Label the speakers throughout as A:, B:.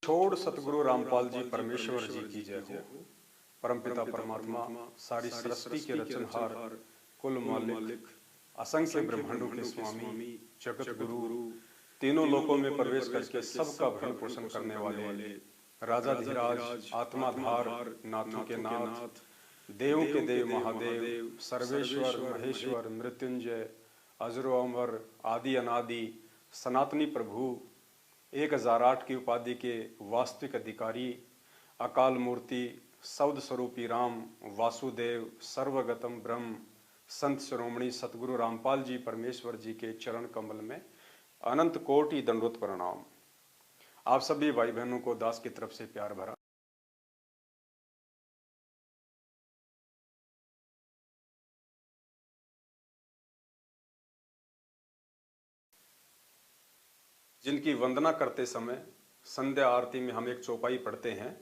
A: छोड़ सतगुरु रामपाल जी परमेश्वर जी की जय हो। परमपिता परमात्मा सारी सृष्टि के रचनहार, कुल मालिक, असंख्य ब्रह्मांडों के स्वामी, जगत गुरु, तीनों लोकों में प्रवेश करके सबका भरण पोषण करने वाले राजाधिराज, आत्माधार, नाथों के नाथ, देवों के देव महादेव, सर्वेश्वर महेश्वर, मृत्युंजय, अजरो अमर, आदि अनादि, सनातनी प्रभु, 1008 की उपाधि के वास्तविक अधिकारी, अकाल मूर्ति, सौद स्वरूपी राम, वासुदेव, सर्वगतम ब्रह्म, संत शिरोमणि सतगुरु रामपाल जी परमेश्वर जी के चरण कमल में अनंत कोटि दंडोत प्रणाम। आप सभी भाई बहनों को दास की तरफ से प्यार भरा जिनकी वंदना करते समय संध्या आरती में हम एक चौपाई पढ़ते हैं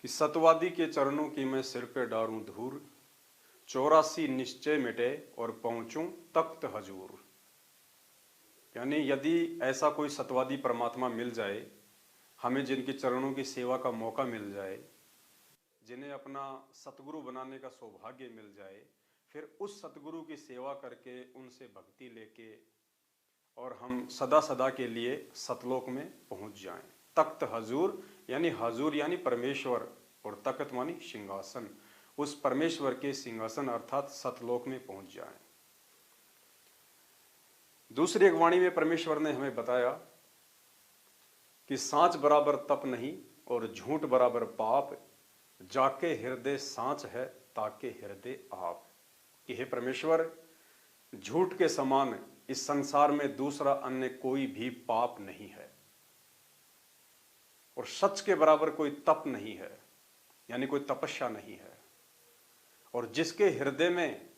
A: कि सतवादी के चरणों की मैं सिर पे डारूं धूर, 84 निश्चय मिटे और पहुंचूं तख्त हजूर। यानी यदि ऐसा कोई सतवादी परमात्मा मिल जाए, हमें जिनके चरणों की सेवा का मौका मिल जाए, जिन्हें अपना सतगुरु बनाने का सौभाग्य मिल जाए, फिर उस सतगुरु की सेवा करके उनसे भक्ति लेके और हम सदा सदा के लिए सतलोक में पहुंच जाएं। तख्त हजूर यानी परमेश्वर, और तख्त मानी सिंहासन, उस परमेश्वर के सिंहासन अर्थात सतलोक में पहुंच जाएं। दूसरी एक वाणी में परमेश्वर ने हमें बताया कि सांच बराबर तप नहीं और झूठ बराबर पाप, जाके हृदय सांच है ताके हृदय आप। कि हे परमेश्वर, झूठ के समान इस संसार में दूसरा अन्य कोई भी पाप नहीं है और सच के बराबर कोई तप नहीं है, यानी कोई तपस्या नहीं है। और जिसके हृदय में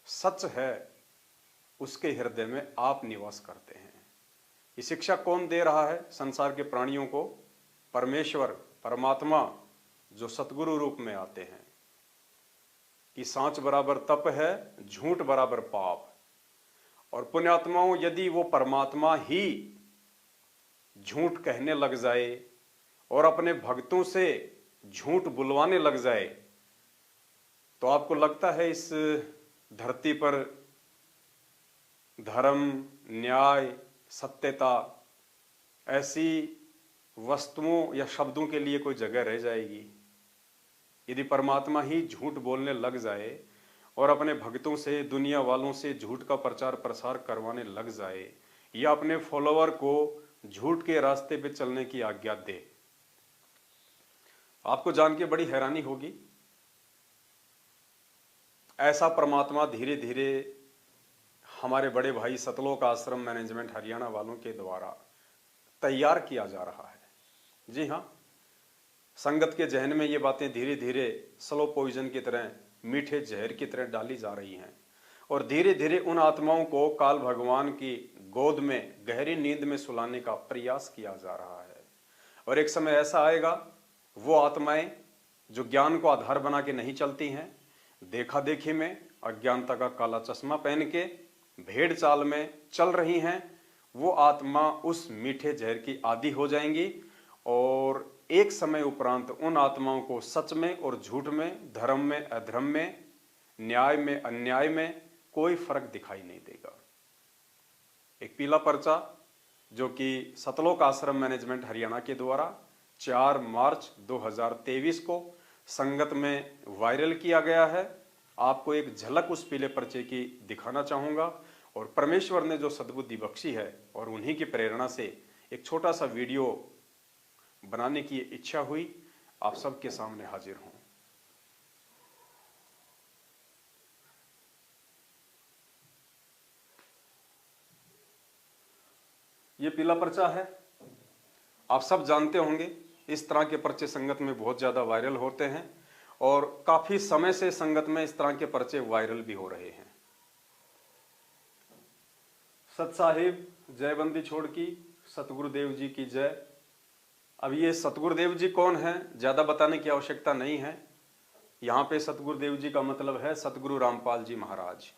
A: सच है उसके हृदय में आप निवास करते हैं। ये शिक्षा कौन दे रहा है संसार के प्राणियों को? परमेश्वर, परमात्मा, जो सतगुरु रूप में आते हैं कि सांच बराबर तप है, झूठ बराबर पाप। और पुण्यात्माओं, यदि वो परमात्मा ही झूठ कहने लग जाए और अपने भक्तों से झूठ बुलवाने लग जाए, तो आपको लगता है इस धरती पर धर्म, न्याय, सत्यता, ऐसी वस्तुओं या शब्दों के लिए कोई जगह रह जाएगी? यदि परमात्मा ही झूठ बोलने लग जाए और अपने भक्तों से, दुनिया वालों से झूठ का प्रचार प्रसार करवाने लग जाए, या अपने फॉलोअर को झूठ के रास्ते पे चलने की आज्ञा दे, आपको जान के बड़ी हैरानी होगी। ऐसा परमात्मा धीरे धीरे हमारे बड़े भाई सतलोक आश्रम मैनेजमेंट हरियाणा वालों के द्वारा तैयार किया जा रहा है। जी हाँ, संगत के जहन में ये बातें धीरे धीरे स्लो पॉइजन की तरह, मीठे जहर की तरह डाली जा रही हैं और धीरे धीरे उन आत्माओं को काल भगवान की गोद में गहरी नींद में सुलाने का प्रयास किया जा रहा है। और एक समय ऐसा आएगा, वो आत्माएं जो ज्ञान को आधार बना के नहीं चलती हैं, देखा देखी में अज्ञानता का काला चश्मा पहन के भेड़ चाल में चल रही हैं, वो आत्मा उस मीठे जहर की आदी हो जाएंगी और एक समय उपरांत उन आत्माओं को सच में और झूठ में, धर्म में अधर्म में, न्याय में अन्याय में कोई फर्क दिखाई नहीं देगा। एक पीला पर्चा जो कि सतलोक आश्रम मैनेजमेंट हरियाणा के द्वारा 4 मार्च 2023 को संगत में वायरल किया गया है, आपको एक झलक उस पीले पर्चे की दिखाना चाहूंगा। और परमेश्वर ने जो सद्बुद्धि बख्शी है और उन्हीं की प्रेरणा से एक छोटा सा वीडियो बनाने की इच्छा हुई, आप सबके सामने हाजिर हूं। ये पीला पर्चा है, आप सब जानते होंगे इस तरह के पर्चे संगत में बहुत ज्यादा वायरल होते हैं और काफी समय से संगत में इस तरह के पर्चे वायरल भी हो रहे हैं। सत साहिब जयबंदी छोड़ की, सतगुरुदेव जी की जय। अब ये सतगुरुदेव जी कौन है, ज्यादा बताने की आवश्यकता नहीं है। यहाँ पे सतगुरुदेव जी का मतलब है सतगुरु रामपाल जी महाराज।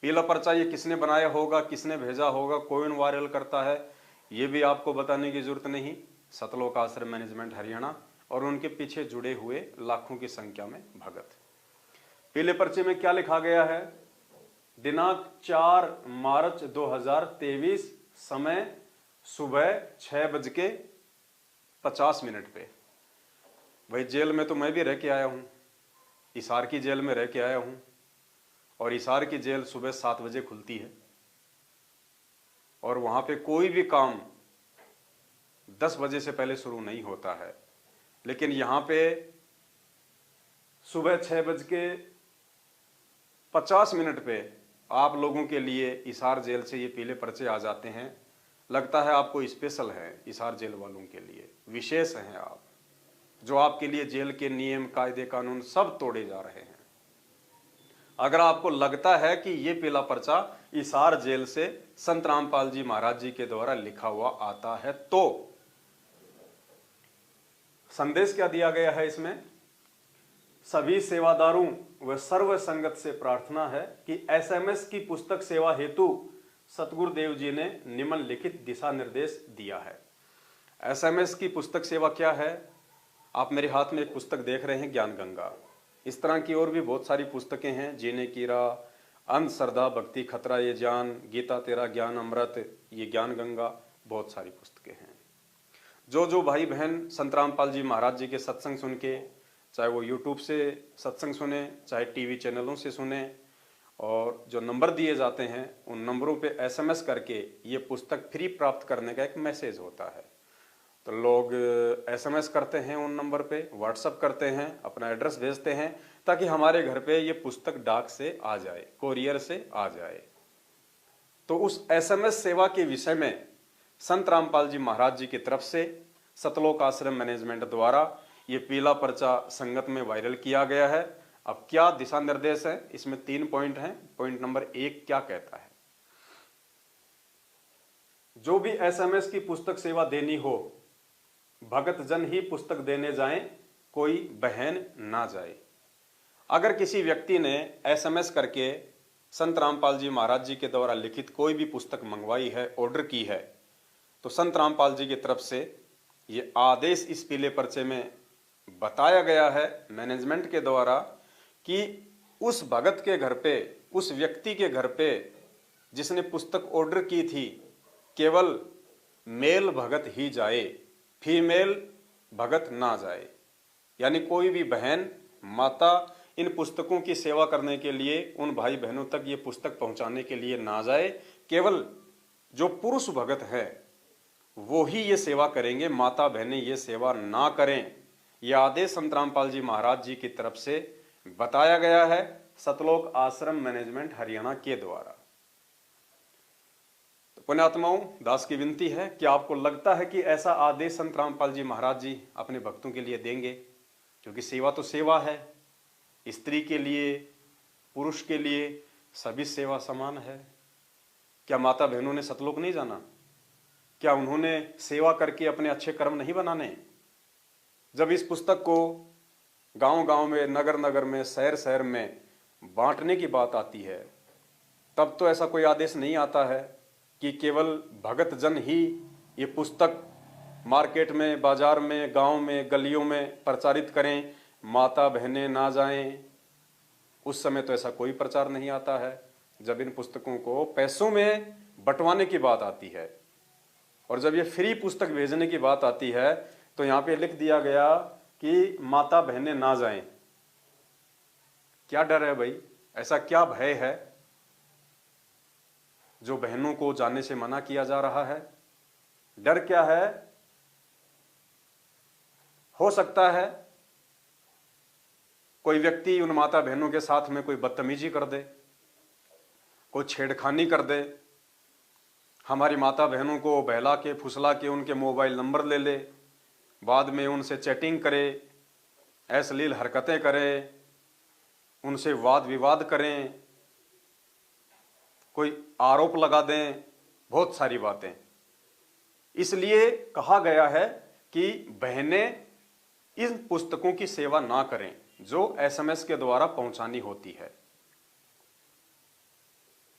A: पीला पर्चा ये किसने बनाया होगा, किसने भेजा होगा, कौन वायरल करता है, ये भी आपको बताने की जरूरत नहीं, सतलोक आश्रम मैनेजमेंट हरियाणा और उनके पीछे जुड़े हुए लाखों की संख्या में भगत। पीले पर्चे में क्या लिखा गया है? दिनांक 4 मार्च 2023, समय सुबह 6:50 पे। भाई जेल में तो मैं भी रह के आया हूं, हिसार की जेल में रह के आया हूं, और हिसार की जेल सुबह 7 बजे खुलती है और वहां पे कोई भी काम 10 बजे से पहले शुरू नहीं होता है। लेकिन यहां पे सुबह 6:50 पे आप लोगों के लिए हिसार जेल से ये पीले पर्चे आ जाते हैं। लगता है आपको स्पेशल है, हिसार जेल वालों के लिए विशेष हैं आप, जो आपके लिए जेल के नियम कायदे कानून सब तोड़े जा रहे हैं। अगर आपको लगता है कि ये पीला पर्चा हिसार जेल से संत रामपाल जी महाराज जी के द्वारा लिखा हुआ आता है, तो संदेश क्या दिया गया है इसमें? सभी सेवादारों व सर्व संगत से प्रार्थना है कि एसएमएस की पुस्तक सेवा हेतु सतगुरुदेव जी ने निम्नलिखित दिशा निर्देश दिया है। एसएमएस की पुस्तक सेवा क्या है? आप मेरे हाथ में एक पुस्तक देख रहे हैं, ज्ञान गंगा। इस तरह की और भी बहुत सारी पुस्तकें हैं, जीने की राह, अंध श्रद्धा भक्ति खतरा ये जान, गीता तेरा ज्ञान अमृत, ये ज्ञान गंगा, बहुत सारी पुस्तकें हैं। जो भाई बहन संत रामपाल जी महाराज जी के सत्संग सुन के, चाहे वो यूट्यूब से सत्संग सुने, चाहे टीवी चैनलों से सुने, और जो नंबर दिए जाते हैं उन नंबरों पे एसएमएस करके ये पुस्तक फ्री प्राप्त करने का एक मैसेज होता है। तो लोग एसएमएस करते हैं उन नंबर पे, व्हाट्सएप करते हैं, अपना एड्रेस भेजते हैं ताकि हमारे घर पे ये पुस्तक डाक से आ जाए, कोरियर से आ जाए। तो उस एसएमएस सेवा के विषय में संत रामपाल जी महाराज जी की तरफ से सतलोक आश्रम मैनेजमेंट द्वारा ये पीला पर्चा संगत में वायरल किया गया है। अब क्या दिशा निर्देश है? इसमें 3 पॉइंट हैं। पॉइंट नंबर 1 क्या कहता है? जो भी एसएमएस की पुस्तक सेवा देनी हो, भगत जन ही पुस्तक देने जाएं, कोई बहन ना जाए। अगर किसी व्यक्ति ने एसएमएस करके संत रामपाल जी महाराज जी के द्वारा लिखित कोई भी पुस्तक मंगवाई है, ऑर्डर की है, तो संत रामपाल जी की तरफ से ये आदेश इस पीले पर्चे में बताया गया है मैनेजमेंट के द्वारा कि उस भगत के घर पे, उस व्यक्ति के घर पे जिसने पुस्तक ऑर्डर की थी, केवल मेल भगत ही जाए, फीमेल भगत ना जाए। यानी कोई भी बहन, माता इन पुस्तकों की सेवा करने के लिए उन भाई बहनों तक ये पुस्तक पहुंचाने के लिए ना जाए। केवल जो पुरुष भगत है वो ही ये सेवा करेंगे, माता बहनें ये सेवा ना करें। यह आदेश संत रामपाल जी महाराज जी की तरफ से बताया गया है सतलोक आश्रम मैनेजमेंट हरियाणा के द्वारा। तो पुण्यात्माओं, दास की विनती है कि आपको लगता है कि ऐसा आदेश संत रामपाल जी महाराज जी अपने भक्तों के लिए देंगे? क्योंकि सेवा तो सेवा है, स्त्री के लिए, पुरुष के लिए सभी सेवा समान है। क्या माता बहनों ने सतलोक नहीं जाना? क्या उन्होंने सेवा करके अपने अच्छे कर्म नहीं बनाने? जब इस पुस्तक को गांव-गांव में, नगर-नगर में, शहर-शहर में बांटने की बात आती है, तब तो ऐसा कोई आदेश नहीं आता है कि केवल भगत जन ही ये पुस्तक मार्केट में, बाजार में, गांव में, गलियों में प्रचारित करें, माता बहनें ना जाएं। उस समय तो ऐसा कोई प्रचार नहीं आता है। जब इन पुस्तकों को पैसों में बंटवाने की बात आती है और जब ये फ्री पुस्तक भेजने की बात आती है, तो यहाँ पे लिख दिया गया कि माता बहनें ना जाएं। क्या डर है भाई? ऐसा क्या भय है जो बहनों को जाने से मना किया जा रहा है? डर क्या है? हो सकता है कोई व्यक्ति उन माता बहनों के साथ में कोई बदतमीजी कर दे, कोई छेड़खानी कर दे, हमारी माता बहनों को बहला के फुसला के उनके मोबाइल नंबर ले ले, बाद में उनसे चैटिंग करे, अश्लील हरकतें करें, उनसे वाद विवाद करें, कोई आरोप लगा दें, बहुत सारी बातें। इसलिए कहा गया है कि बहनें इन पुस्तकों की सेवा ना करें जो एसएमएस के द्वारा पहुंचानी होती है।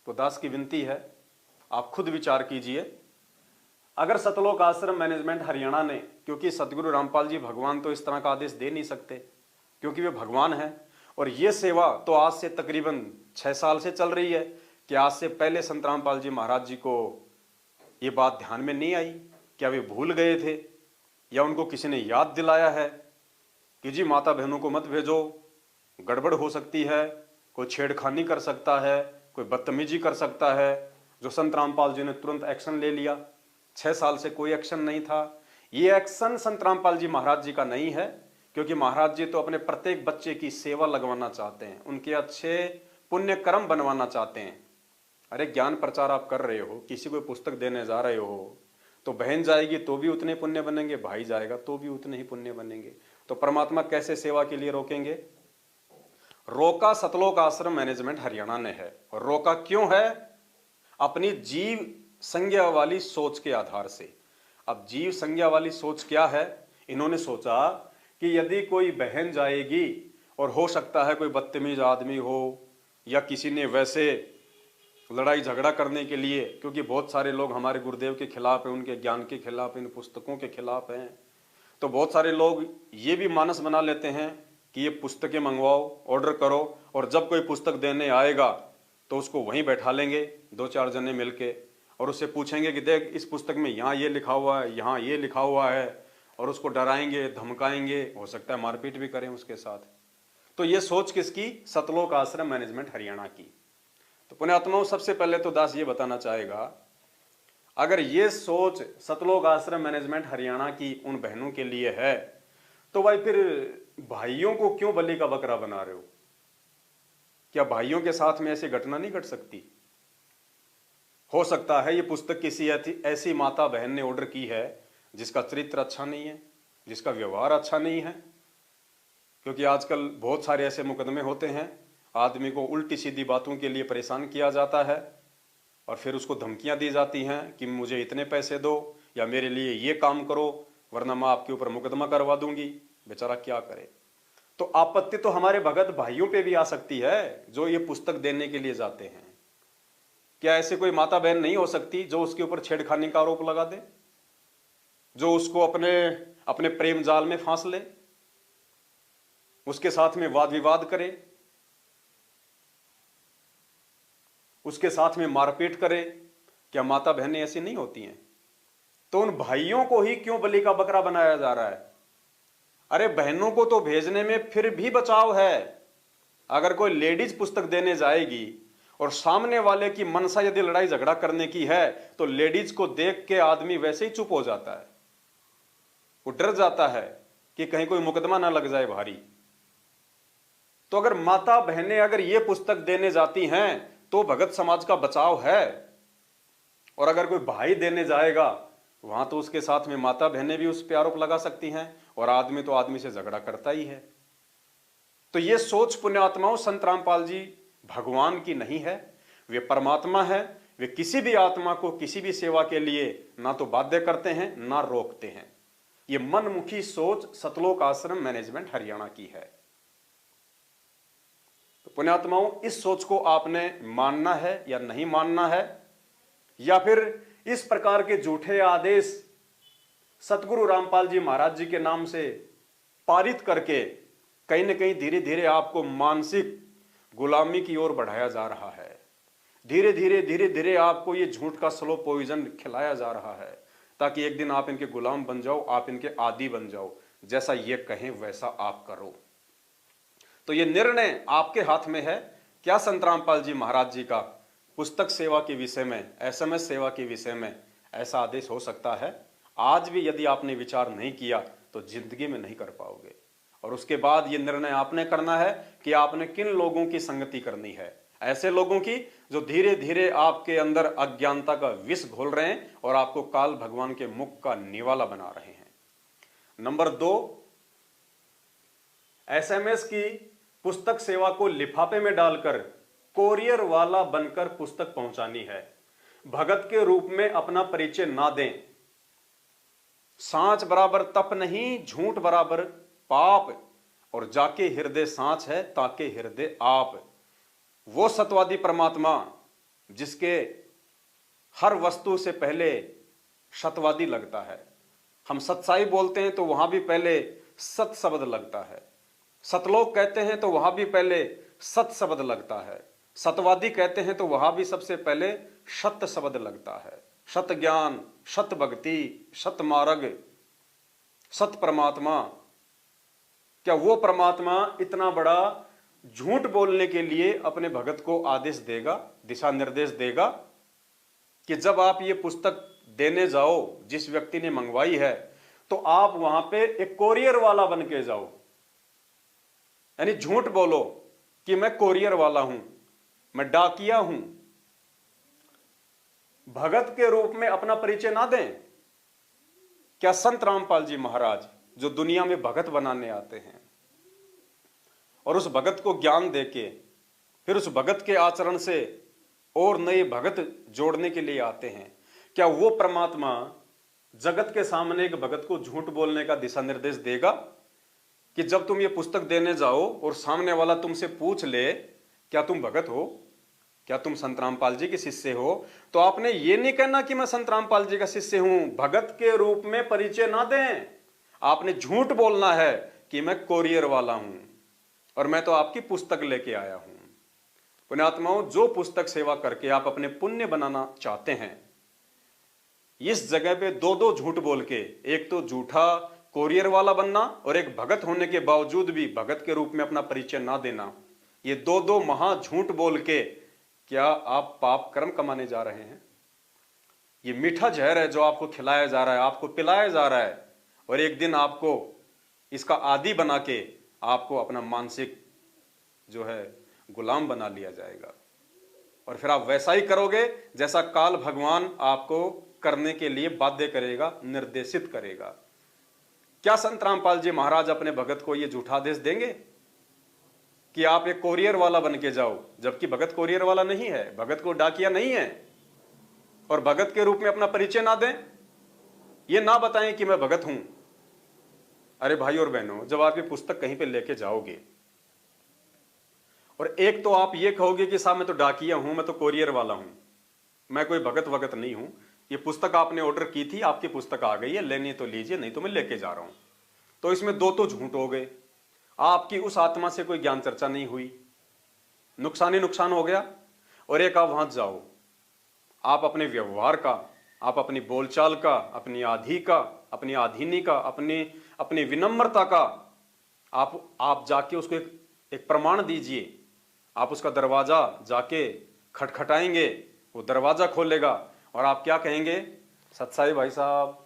A: तो दास की विनती है, आप खुद विचार कीजिए। अगर सतलोक आश्रम मैनेजमेंट हरियाणा ने, क्योंकि सतगुरु रामपाल जी भगवान तो इस तरह का आदेश दे नहीं सकते क्योंकि वे भगवान हैं, और ये सेवा तो आज से तकरीबन 6 साल से चल रही है, कि आज से पहले संत रामपाल जी महाराज जी को ये बात ध्यान में नहीं आई? क्या वे भूल गए थे, या उनको किसी ने याद दिलाया है कि जी माता बहनों को मत भेजो, गड़बड़ हो सकती है, कोई छेड़खानी कर सकता है, कोई बदतमीजी कर सकता है, जो संत रामपाल जी ने तुरंत एक्शन ले लिया। 6 साल से कोई एक्शन नहीं था। ये एक्शन संत रामपाल जी महाराज जी का नहीं है, क्योंकि महाराज जी तो अपने प्रत्येक बच्चे की सेवा लगवाना चाहते हैं, उनके अच्छे पुण्य कर्म बनवाना चाहते हैं। अरे ज्ञान प्रचार आप कर रहे हो, किसी को पुस्तक देने जा रहे हो, तो बहन जाएगी तो भी उतने पुण्य बनेंगे, भाई जाएगा तो भी उतने ही पुण्य बनेंगे। तो परमात्मा कैसे सेवा के लिए रोकेंगे? रोका सतलोक आश्रम मैनेजमेंट हरियाणा ने है। और रोका क्यों है? अपनी जीव संज्ञा वाली सोच के आधार से। अब जीव संज्ञा वाली सोच क्या है? इन्होंने सोचा कि यदि कोई बहन जाएगी और हो सकता है कोई बदतमीज आदमी हो, या किसी ने वैसे लड़ाई झगड़ा करने के लिए, क्योंकि बहुत सारे लोग हमारे गुरुदेव के खिलाफ हैं, उनके ज्ञान के खिलाफ, इन पुस्तकों के खिलाफ हैं, तो बहुत सारे लोग ये भी मानस बना लेते हैं कि ये पुस्तकें मंगवाओ, ऑर्डर करो, और जब कोई पुस्तक देने आएगा तो उसको वहीं बैठा लेंगे 2-4 जने मिलके, और उससे पूछेंगे कि देख इस पुस्तक में यहाँ ये लिखा हुआ है, यहाँ ये लिखा हुआ है, और उसको डराएंगे, धमकाएंगे, हो सकता है मारपीट भी करें उसके साथ। तो ये सोच किसकी? सतलोक आश्रम मैनेजमेंट हरियाणा की। तो पुण्यात्माओं, सबसे पहले तो दास ये बताना चाहेगा, अगर ये सोच सतलोक आश्रम मैनेजमेंट हरियाणा की उन बहनों के लिए है, तो भाई फिर भाइयों को क्यों बलि का बकरा बना रहे हो? क्या भाइयों के साथ में ऐसी घटना नहीं घट सकती? हो सकता है ये पुस्तक किसी ऐसी माता बहन ने ऑर्डर की है जिसका चरित्र अच्छा नहीं है, जिसका व्यवहार अच्छा नहीं है, क्योंकि आजकल बहुत सारे ऐसे मुकदमे होते हैं, आदमी को उल्टी सीधी बातों के लिए परेशान किया जाता है, और फिर उसको धमकियां दी जाती हैं कि मुझे इतने पैसे दो, या मेरे लिए ये काम करो, वरना मैं आपके ऊपर मुकदमा करवा दूंगी। बेचारा क्या करे? तो आपत्ति तो हमारे भगत भाइयों पे भी आ सकती है जो ये पुस्तक देने के लिए जाते हैं। क्या ऐसे कोई माता बहन नहीं हो सकती जो उसके ऊपर छेड़खानी का आरोप लगा दे, जो उसको अपने प्रेम जाल में फांस ले, उसके साथ में वाद विवाद करे, उसके साथ में मारपीट करे? क्या माता बहनें ऐसी नहीं होती हैं? तो उन भाइयों को ही क्यों बलि का बकरा बनाया जा रहा है? अरे बहनों को तो भेजने में फिर भी बचाव है। अगर कोई लेडीज पुस्तक देने जाएगी और सामने वाले की मनसा यदि लड़ाई झगड़ा करने की है, तो लेडीज को देख के आदमी वैसे ही चुप हो जाता है, वो डर जाता है कि कहीं कोई मुकदमा ना लग जाए भारी। तो अगर माता बहनें अगर ये पुस्तक देने जाती हैं तो भगत समाज का बचाव है, और अगर कोई भाई देने जाएगा वहां तो उसके साथ में माता बहनें भी उस पर आरोप लगा सकती हैं, और आदमी तो आदमी से झगड़ा करता ही है। तो ये सोच पुण्यात्माओं संत रामपाल जी भगवान की नहीं है, वे परमात्मा है। वे किसी भी आत्मा को किसी भी सेवा के लिए ना तो बाध्य करते हैं ना रोकते हैं। ये मनमुखी सोच सतलोक आश्रम मैनेजमेंट हरियाणा की है। तो पुण्यात्माओं, इस सोच को आपने मानना है या नहीं मानना है, या फिर इस प्रकार के झूठे आदेश सतगुरु रामपाल जी महाराज जी के नाम से पारित करके कहीं न कहीं धीरे धीरे आपको मानसिक गुलामी की ओर बढ़ाया जा रहा है। धीरे धीरे आपको ये झूठ का स्लो पॉइजन खिलाया जा रहा है, ताकि एक दिन आप इनके गुलाम बन जाओ, आप इनके आदी बन जाओ, जैसा ये कहें वैसा आप करो। तो ये निर्णय आपके हाथ में है। क्या संत रामपाल जी महाराज जी का पुस्तक सेवा के विषय में, SMS सेवा के विषय में ऐसा आदेश हो सकता है? आज भी यदि आपने विचार नहीं किया तो जिंदगी में नहीं कर पाओगे। और उसके बाद ये निर्णय आपने करना है कि आपने किन लोगों की संगति करनी है। ऐसे लोगों की जो धीरे धीरे आपके अंदर अज्ञानता का विष घोल रहे हैं और आपको काल भगवान के मुख का निवाला बना रहे हैं। नंबर 2, SMS की पुस्तक सेवा को लिफाफे में डालकर कोरियर वाला बनकर पुस्तक पहुंचानी है। भगत के रूप में अपना परिचय ना दें। सांच बराबर तप नहीं, झूठ बराबर पाप, और जाके हृदय सांच है ताके हृदय आप। वो सतवादी परमात्मा जिसके हर वस्तु से पहले सत्यवादी लगता है। हम सच्चाई बोलते हैं तो वहां भी पहले सत शब्द लगता है। सतलोक कहते हैं तो वहां भी पहले सत शब्द लगता है। सत्यवादी कहते हैं तो वहां भी सबसे पहले सत्य शब्द लगता है। सत्य ज्ञान, सत्य भक्ति, सत्य मार्ग, सत्य परमात्मा। क्या वो परमात्मा इतना बड़ा झूठ बोलने के लिए अपने भगत को आदेश देगा, दिशा निर्देश देगा कि जब आप ये पुस्तक देने जाओ, जिस व्यक्ति ने मंगवाई है, तो आप वहां पे एक कोरियर वाला बन के जाओ, यानी झूठ बोलो कि मैं कोरियर वाला हूं, मैं डाकिया हूं। भगत के रूप में अपना परिचय ना दें। क्या संत रामपाल जी महाराज, जो दुनिया में भगत बनाने आते हैं और उस भगत को ज्ञान देके फिर उस भगत के आचरण से और नए भगत जोड़ने के लिए आते हैं, क्या वो परमात्मा जगत के सामने एक भगत को झूठ बोलने का दिशा निर्देश देगा कि जब तुम ये पुस्तक देने जाओ और सामने वाला तुमसे पूछ ले क्या तुम भगत हो, क्या तुम संत रामपाल जी के शिष्य हो, तो आपने ये नहीं कहना कि मैं संत रामपाल जी का शिष्य हूं। भगत के रूप में परिचय ना दें। आपने झूठ बोलना है कि मैं कोरियर वाला हूं और मैं तो आपकी पुस्तक लेके आया हूं। पुण्यात्माओं, जो पुस्तक सेवा करके आप अपने पुण्य बनाना चाहते हैं, इस जगह पे दो दो झूठ बोल के, एक तो झूठा कोरियर वाला बनना और एक भगत होने के बावजूद भी भगत के रूप में अपना परिचय ना देना, ये दो दो महा झूठ बोल के क्या आप पाप कर्म कमाने जा रहे हैं? ये मीठा जहर है जो आपको खिलाया जा रहा है, आपको पिलाया जा रहा है, और एक दिन आपको इसका आदी बना के आपको अपना मानसिक जो है गुलाम बना लिया जाएगा और फिर आप वैसा ही करोगे जैसा काल भगवान आपको करने के लिए बाध्य करेगा, निर्देशित करेगा। क्या संत रामपाल जी महाराज अपने भगत को यह झूठा आदेश देंगे कि आप एक कोरियर वाला बन के जाओ, जबकि भगत कोरियर वाला नहीं है, भगत को डाकिया नहीं है, और भगत के रूप में अपना परिचय ना दें, ये ना बताएं कि मैं भगत हूं। अरे भाई और बहनों, जब आप ये पुस्तक कहीं पे लेके जाओगे और एक तो आप ये कहोगे कि साहब मैं तो डाकिया हूं, मैं तो कोरियर वाला हूं, मैं कोई भगत वगत नहीं हूं, ये पुस्तक आपने ऑर्डर की थी, आपकी पुस्तक आ गई है, लेनी तो लीजिए, नहीं तो मैं लेके जा रहा हूं, तो इसमें दो तो झूठ हो गए। आपकी उस आत्मा से कोई ज्ञान चर्चा नहीं हुई, नुकसान ही नुकसान हो गया। और एक आप वहां जाओ, आप अपने व्यवहार का, आप अपनी बोलचाल का, अपनी आधी का, अपनी आधीनी का, अपनी विनम्रता का आप जाके उसको एक प्रमाण दीजिए। आप उसका दरवाजा जाके खटखटाएंगे, वो दरवाजा खोलेगा और आप क्या कहेंगे? सत्साई भाई साहब,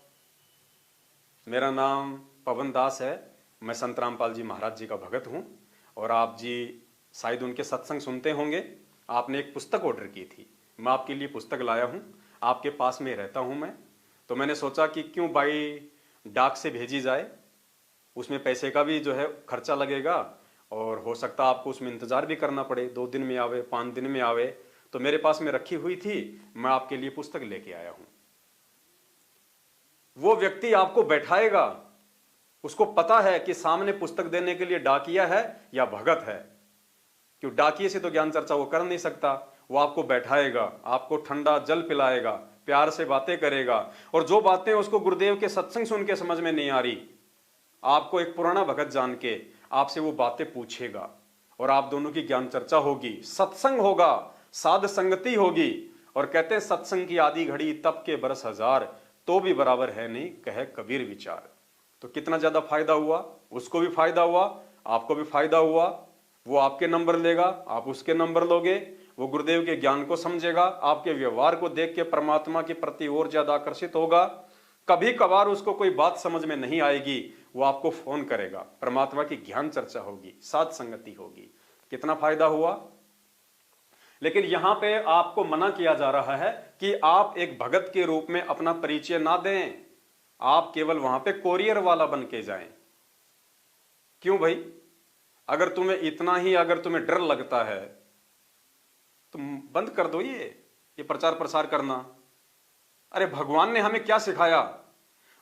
A: मेरा नाम पवन दास है, मैं संत रामपाल जी महाराज जी का भगत हूं और आप जी शायद उनके सत्संग सुनते होंगे, आपने एक पुस्तक ऑर्डर की थी, मैं आपके लिए पुस्तक लाया हूं, आपके पास में रहता हूं मैं, तो मैंने सोचा कि क्यों भाई डाक से भेजी जाए, उसमें पैसे का भी जो है खर्चा लगेगा और हो सकता है आपको उसमें इंतजार भी करना पड़े, 2 दिन में आवे, 5 दिन में आवे, तो मेरे पास में रखी हुई थी, मैं आपके लिए पुस्तक लेके आया हूं। वो व्यक्ति आपको बैठाएगा, उसको पता है कि सामने पुस्तक देने के लिए डाकिया है या भगत है, क्यों डाकिए से तो ज्ञान चर्चा वो कर नहीं सकता। वो आपको बैठाएगा, आपको ठंडा जल पिलाएगा, प्यार से बातें करेगा, और जो बातें उसको गुरुदेव के सत्संग सुन के समझ में नहीं आ रही, आपको एक पुराना भगत जान के आपसे वो बातें पूछेगा और आप दोनों की ज्ञान चर्चा होगी, सत्संग होगा, साध संगति होगी। और कहते हैं सत्संग की आधी घड़ी तप के बरस हजार, तो भी बराबर है नहीं कहे कबीर विचार। तो कितना ज्यादा फायदा हुआ, उसको भी फायदा हुआ, आपको भी फायदा हुआ। वो आपके नंबर लेगा, आप उसके नंबर लोगे, वो गुरुदेव के ज्ञान को समझेगा, आपके व्यवहार को देख के परमात्मा के प्रति और ज्यादा आकर्षित होगा। कभी कभार उसको कोई बात समझ में नहीं आएगी, वो आपको फोन करेगा, परमात्मा की ज्ञान चर्चा होगी, साध संगति होगी। कितना फायदा हुआ। लेकिन यहां पे आपको मना किया जा रहा है कि आप एक भगत के रूप में अपना परिचय ना दें, आप केवल वहां पे कोरियर वाला बन के जाएं। क्यों भाई? अगर तुम्हें डर लगता है तो बंद कर दो ये प्रचार प्रसार करना। अरे भगवान ने हमें क्या सिखाया,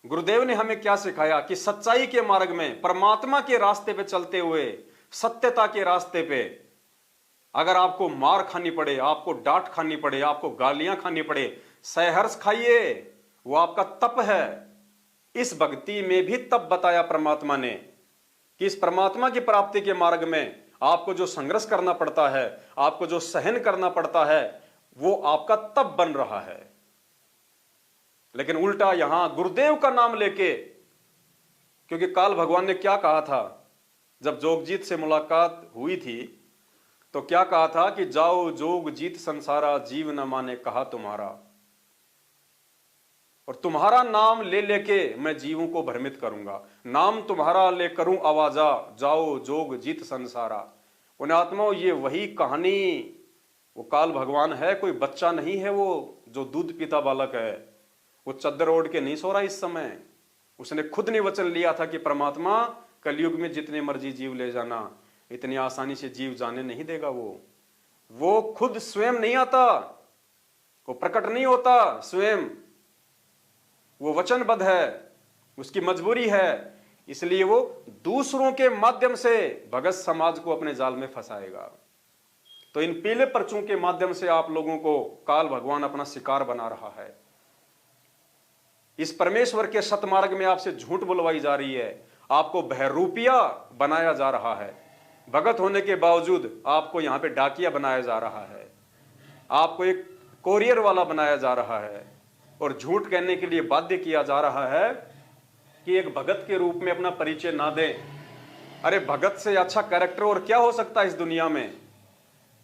A: गुरुदेव ने हमें क्या सिखाया कि सच्चाई के मार्ग में, परमात्मा के रास्ते पे चलते हुए, सत्यता के रास्ते पे, अगर आपको मार खानी पड़े, आपको डांट खानी पड़े, आपको गालियां खानी पड़े, सहर्ष खाइए, वो आपका तप है। इस भक्ति में भी तप बताया परमात्मा ने कि इस परमात्मा की प्राप्ति के मार्ग में आपको जो संघर्ष करना पड़ता है, आपको जो सहन करना पड़ता है, वो आपका तप बन रहा है। लेकिन उल्टा यहां गुरुदेव का नाम लेके, क्योंकि काल भगवान ने क्या कहा था जब जोगजीत से मुलाकात हुई थी, तो क्या कहा था कि जाओ जोग जीत संसारा, जीव न माने कहा तुम्हारा। और तुम्हारा नाम ले लेके मैं जीवों को भ्रमित करूंगा, नाम तुम्हारा ले करूं आवाजा, जाओ जोग जीत संसारा। उन्हें आत्माओं, ये वही कहानी, वो काल भगवान है, कोई बच्चा नहीं है वो जो दूध पीता बालक है। वो चद्दर ओढ़ के नहीं सो रहा इस समय। उसने खुद ने वचन लिया था कि परमात्मा कलयुग में जितने मर्जी जीव ले जाना, इतनी आसानी से जीव जाने नहीं देगा। वो खुद स्वयं नहीं आता, वो प्रकट नहीं होता स्वयं, वो वचनबद्ध है, उसकी मजबूरी है। इसलिए वो दूसरों के माध्यम से भगत समाज को अपने जाल में फंसाएगा। तो इन पीले पर्चों के माध्यम से आप लोगों को काल भगवान अपना शिकार बना रहा है। इस परमेश्वर के सतमार्ग में आपसे झूठ बुलवाई जा रही है, आपको बहरूपिया बनाया जा रहा है। भगत होने के बावजूद आपको यहां पे डाकिया बनाया जा रहा है, आपको एक कोरियर वाला बनाया जा रहा है, और झूठ कहने के लिए बाध्य किया जा रहा है कि एक भगत के रूप में अपना परिचय ना दें। अरे भगत से अच्छा कैरेक्टर और क्या हो सकता है इस दुनिया में।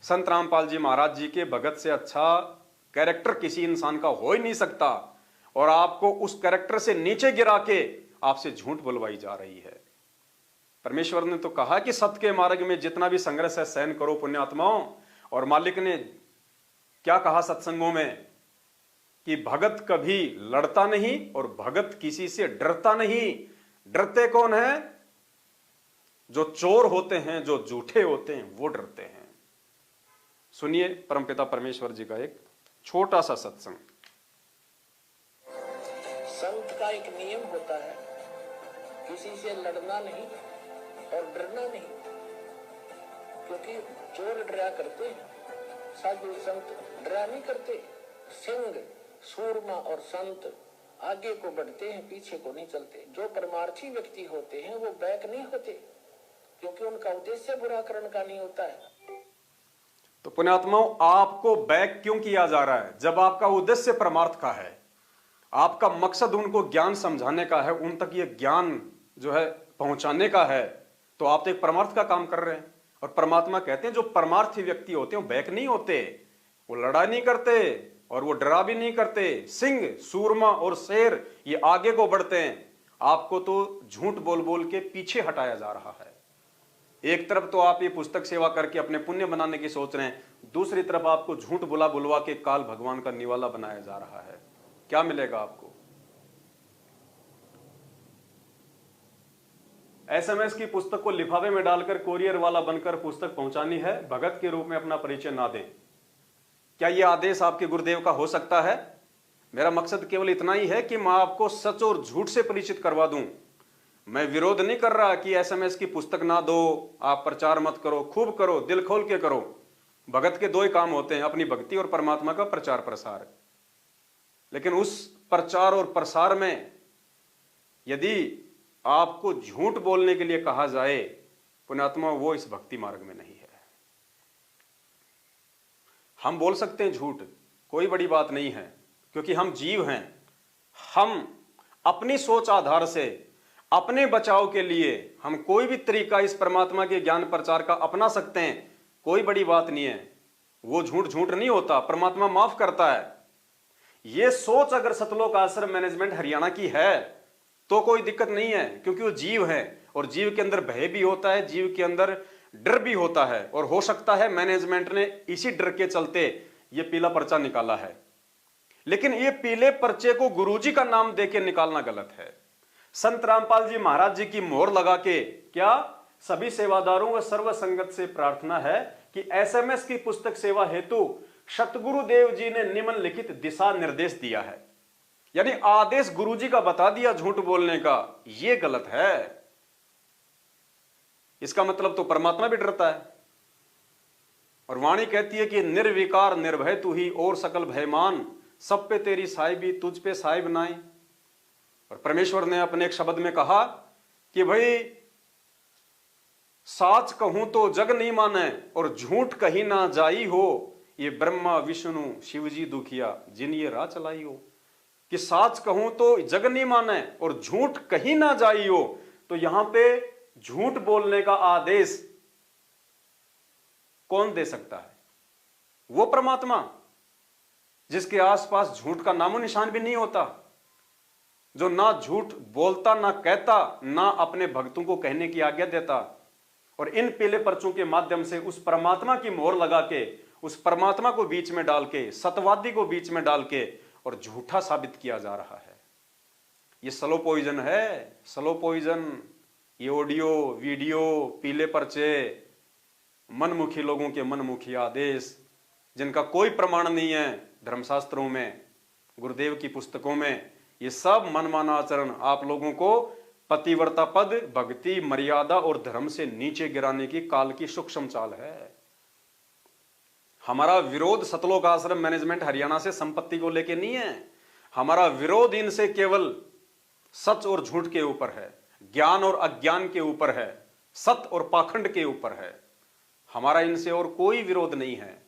A: संत रामपाल जी महाराज जी के भगत से अच्छा कैरेक्टर किसी इंसान का हो ही नहीं सकता, और आपको उस कैरेक्टर से नीचे गिरा के आपसे झूठ बुलवाई जा रही है। परमेश्वर ने तो कहा कि सत्य के मार्ग में जितना भी संघर्ष है सहन करो पुण्यात्माओं। और मालिक ने क्या कहा सत्संगों में कि भगत कभी लड़ता नहीं और भगत किसी से डरता नहीं। डरते कौन है? जो चोर होते हैं, जो झूठे होते हैं, वो डरते हैं। सुनिए परमपिता परमेश्वर जी का एक छोटा सा सत्संग।
B: संत का एक नियम होता है, किसी से लड़ना नहीं और डरना नहीं, क्योंकि चोर डरा करते हैं, साधु संत डरा नहीं करते। सिंह, सूरमा और संत आगे को बढ़ते हैं, पीछे को नहीं चलते। जो परमार्थी व्यक्ति होते हैं वो बैक नहीं होते, क्योंकि उनका उद्देश्य बुरा करने का नहीं होता है।
A: तो पुण्यात्माओं, आपको बैक क्यों किया जा रहा है? जब आपका उद्देश्य परमार्थ का है, आपका मकसद उनको ज्ञान समझाने का है, उन तक ये ज्ञान जो है पहुंचाने का है, तो आप तो एक परमार्थ का काम कर रहे हैं। और परमात्मा कहते हैं जो परमार्थी व्यक्ति होते हैं वो बैक नहीं होते, वो लड़ाई नहीं करते और वो डरा भी नहीं करते। सिंह, सूरमा और शेर ये आगे को बढ़ते हैं, आपको तो झूठ बोल बोल के पीछे हटाया जा रहा है। एक तरफ तो आप ये पुस्तक सेवा करके अपने पुण्य बनाने की सोच रहे हैं, दूसरी तरफ आपको झूठ बुलवा के काल भगवान का निवाला बनाया जा रहा है। क्या मिलेगा आपको? एसएमएस की पुस्तक को लिफाफे में डालकर कोरियर वाला बनकर पुस्तक पहुंचानी है, भगत के रूप में अपना परिचय ना दें। क्या यह आदेश आपके गुरुदेव का हो सकता है? मेरा मकसद केवल इतना ही है कि मैं आपको सच और झूठ से परिचित करवा दूं। मैं विरोध नहीं कर रहा कि एसएमएस की पुस्तक ना दो, आप प्रचार मत करो, खूब करो, दिल खोल के करो। भगत के दो ही काम होते हैं, अपनी भक्ति और परमात्मा का प्रचार प्रसार। लेकिन उस प्रचार और प्रसार में यदि आपको झूठ बोलने के लिए कहा जाए, पुण्यात्मा, वो इस भक्ति मार्ग में नहीं है। हम बोल सकते हैं झूठ, कोई बड़ी बात नहीं है, क्योंकि हम जीव हैं। हम अपनी सोच आधार से अपने बचाव के लिए हम कोई भी तरीका इस परमात्मा के ज्ञान प्रचार का अपना सकते हैं, कोई बड़ी बात नहीं है। वो झूठ झूठ नहीं होता, परमात्मा माफ करता है। ये सोच अगर सतलोक आश्रम मैनेजमेंट हरियाणा की है तो कोई दिक्कत नहीं है, क्योंकि वो जीव है और जीव के अंदर भय भी होता है, जीव के अंदर डर भी होता है। और हो सकता है मैनेजमेंट ने इसी डर के चलते ये पीला पर्चा निकाला है। लेकिन ये पीले पर्चे को गुरुजी का नाम देके निकालना गलत है। संत रामपाल जी महाराज जी की मोहर लगा के, क्या सभी सेवादारों व सर्व संगत से प्रार्थना है कि एसएमएस की पुस्तक सेवा हेतु सतगुरुदेव जी ने निम्नलिखित दिशा निर्देश दिया है, यानी आदेश गुरुजी का बता दिया झूठ बोलने का, यह गलत है। इसका मतलब तो परमात्मा भी डरता है। और वाणी कहती है कि निर्विकार निर्भय तू ही और सकल भयमान, सब पे तेरी साहिबी, तुझ पे साहिब नाई। और परमेश्वर ने अपने एक शब्द में कहा कि भाई साच कहूं तो जग नहीं माने और झूठ कहीं ना जाई हो, ये ब्रह्मा विष्णु शिव जी दुखिया जिन ये राह चलाई हो। कि साच कहूं तो जग नहीं माने और झूठ कहीं ना जाई हो। तो यहां पे झूठ बोलने का आदेश कौन दे सकता है? वो परमात्मा जिसके आसपास झूठ का नामो निशान भी नहीं होता, जो ना झूठ बोलता, ना कहता, ना अपने भक्तों को कहने की आज्ञा देता। और इन पीले पर्चों के माध्यम से उस परमात्मा की मोहर लगा के, उस परमात्मा को बीच में डाल के, सत्यवादी को बीच में डाल के और झूठा साबित किया जा रहा है। ये स्लो पॉइजन है, स्लो पॉइजन। ये ऑडियो वीडियो, पीले पर्चे, मनमुखी लोगों के मनमुखी आदेश, जिनका कोई प्रमाण नहीं है धर्मशास्त्रों में, गुरुदेव की पुस्तकों में, ये सब मनमाना आचरण आप लोगों को पतिव्रता पद, भक्ति, मर्यादा और धर्म से नीचे गिराने की काल की सूक्ष्म चाल है। हमारा विरोध सतलोक आश्रम मैनेजमेंट हरियाणा से संपत्ति को लेके नहीं है। हमारा विरोध इनसे केवल सच और झूठ के ऊपर है, ज्ञान और अज्ञान के ऊपर है, सत्य और पाखंड के ऊपर है। हमारा इनसे और कोई विरोध नहीं है,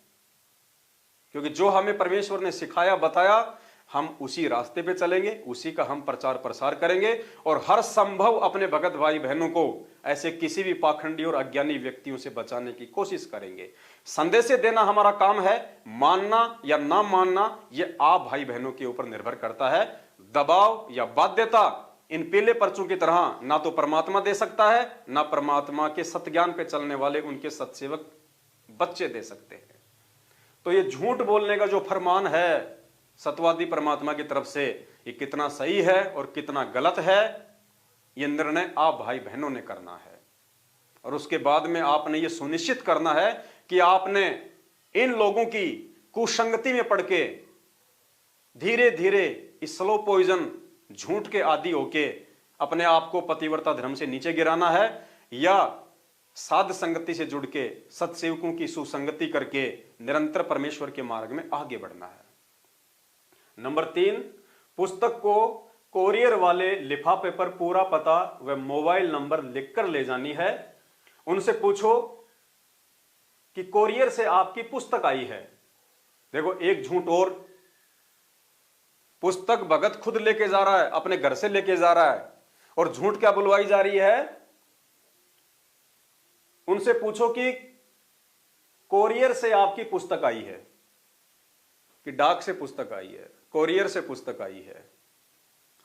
A: क्योंकि जो हमें परमेश्वर ने सिखाया, बताया, हम उसी रास्ते पे चलेंगे, उसी का हम प्रचार प्रसार करेंगे और हर संभव अपने भगत भाई बहनों को ऐसे किसी भी पाखंडी और अज्ञानी व्यक्तियों से बचाने की कोशिश करेंगे। संदेश देना हमारा काम है, मानना या ना मानना ये आप भाई बहनों के ऊपर निर्भर करता है। दबाव या बाध्यता इन पीले पर्चों की तरह ना तो परमात्मा दे सकता है, ना परमात्मा के सत्य पे चलने वाले उनके सत्सेवक बच्चे दे सकते हैं। तो ये झूठ बोलने का जो फरमान है सत्यवादी परमात्मा की तरफ से, ये कितना सही है और कितना गलत है, ये निर्णय आप भाई बहनों ने करना है। और उसके बाद में आपने ये सुनिश्चित करना है कि आपने इन लोगों की कुसंगति में पड़ के धीरे धीरे इस स्लो पॉइजन झूठ के आदी होके अपने आप को पतिव्रता धर्म से नीचे गिराना है, या साध संगति से जुड़ के सत्सेवकों की सुसंगति करके निरंतर परमेश्वर के मार्ग में आगे बढ़ना है। नंबर 3, पुस्तक को कोरियर वाले लिफाफे पर पूरा पता व मोबाइल नंबर लिखकर ले जानी है। उनसे पूछो कि कोरियर से आपकी पुस्तक आई है। देखो एक झूठ और, पुस्तक भगत खुद लेके जा रहा है, अपने घर से लेके जा रहा है, और झूठ क्या बुलवाई जा रही है? उनसे पूछो कि कोरियर से आपकी पुस्तक आई है, कि डाक से पुस्तक आई है, कोरियर से पुस्तक आई है।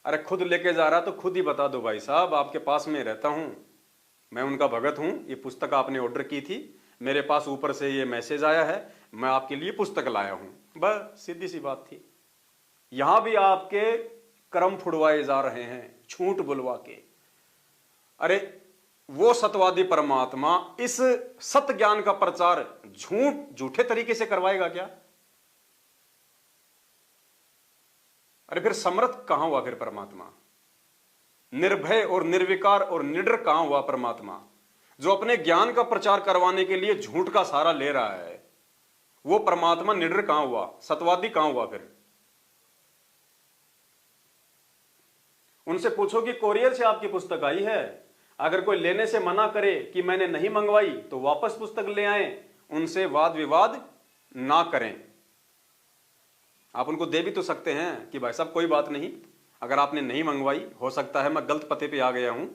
A: अरे खुद लेके जा रहा तो खुद ही बता दो, भाई साहब आपके पास में रहता हूं, मैं उनका भगत हूं, ये पुस्तक आपने ऑर्डर की थी, मेरे पास ऊपर से ये मैसेज आया है, मैं आपके लिए पुस्तक लाया हूं। बस सीधी सी बात थी। यहां भी आपके कर्म फुड़वाए जा रहे हैं झूठ बुलवा के। अरे वो सत्यवादी परमात्मा इस सत्य ज्ञान का प्रचार झूठे तरीके से करवाएगा क्या? अरे फिर समर्थ कहां हुआ फिर परमात्मा? निर्भय और निर्विकार और निडर कहां हुआ परमात्मा? जो अपने ज्ञान का प्रचार करवाने के लिए झूठ का सहारा ले रहा है, वो परमात्मा निडर कहां हुआ? सत्यवादी कहां हुआ फिर? उनसे पूछो कि कोरियर से आपकी पुस्तक आई है, अगर कोई लेने से मना करे कि मैंने नहीं मंगवाई तो वापस पुस्तक ले आए, उनसे वाद विवाद ना करें। आप उनको दे भी तो सकते हैं कि भाई साहब कोई बात नहीं, अगर आपने नहीं मंगवाई, हो सकता है मैं गलत पते पे आ गया हूं,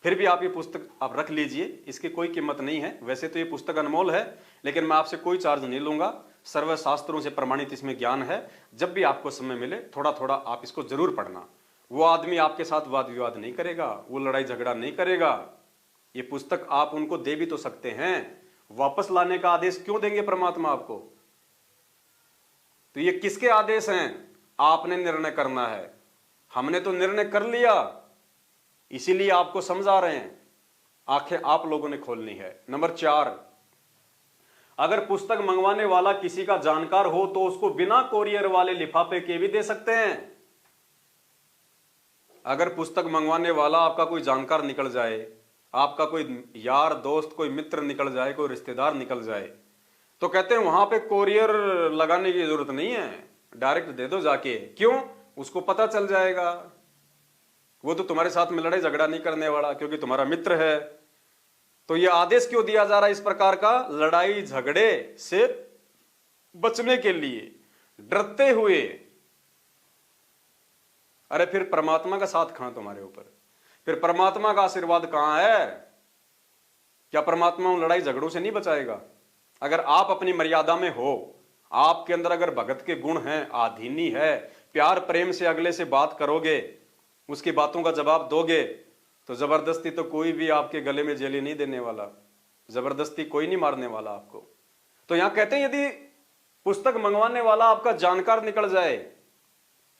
A: फिर भी आप ये पुस्तक आप रख लीजिए, इसकी कोई कीमत नहीं है, वैसे तो ये पुस्तक अनमोल है, लेकिन मैं आपसे कोई चार्ज नहीं लूंगा, सर्वशास्त्रों से प्रमाणित इसमें ज्ञान है, जब भी आपको समय मिले थोड़ा थोड़ा आप इसको जरूर पढ़ना। वो आदमी आपके साथ वाद विवाद नहीं करेगा, वो लड़ाई झगड़ा नहीं करेगा। ये पुस्तक आप उनको दे भी तो सकते हैं, वापस लाने का आदेश क्यों देंगे परमात्मा आपको? तो ये किसके आदेश हैं? आपने निर्णय करना है। हमने तो निर्णय कर लिया, इसीलिए आपको समझा रहे हैं, आंखें आप लोगों ने खोलनी है। नंबर 4, अगर पुस्तक मंगवाने वाला किसी का जानकार हो तो उसको बिना कोरियर वाले लिफाफे के भी दे सकते हैं। अगर पुस्तक मंगवाने वाला आपका कोई जानकार निकल जाए, आपका कोई यार दोस्त, कोई मित्र निकल जाए, कोई रिश्तेदार निकल जाए, तो कहते हैं वहां पे कोरियर लगाने की जरूरत नहीं है, डायरेक्ट दे दो जाके। क्यों? उसको पता चल जाएगा, वो तो तुम्हारे साथ में लड़ाई झगड़ा नहीं करने वाला, क्योंकि तुम्हारा मित्र है। तो ये आदेश क्यों दिया जा रहा है इस प्रकार का? लड़ाई झगड़े से बचने के लिए, डरते हुए। अरे फिर परमात्मा का साथ कहां तुम्हारे ऊपर? फिर परमात्मा का आशीर्वाद कहां है? क्या परमात्मा उन लड़ाई झगड़ों से नहीं बचाएगा? अगर आप अपनी मर्यादा में हो, आपके अंदर अगर भगत के गुण हैं, आधीनी है, प्यार प्रेम से अगले से बात करोगे, उसकी बातों का जवाब दोगे, तो जबरदस्ती तो कोई भी आपके गले में जेली नहीं देने वाला, जबरदस्ती कोई नहीं मारने वाला आपको। तो यहां कहते हैं यदि पुस्तक मंगवाने वाला आपका जानकार निकल जाए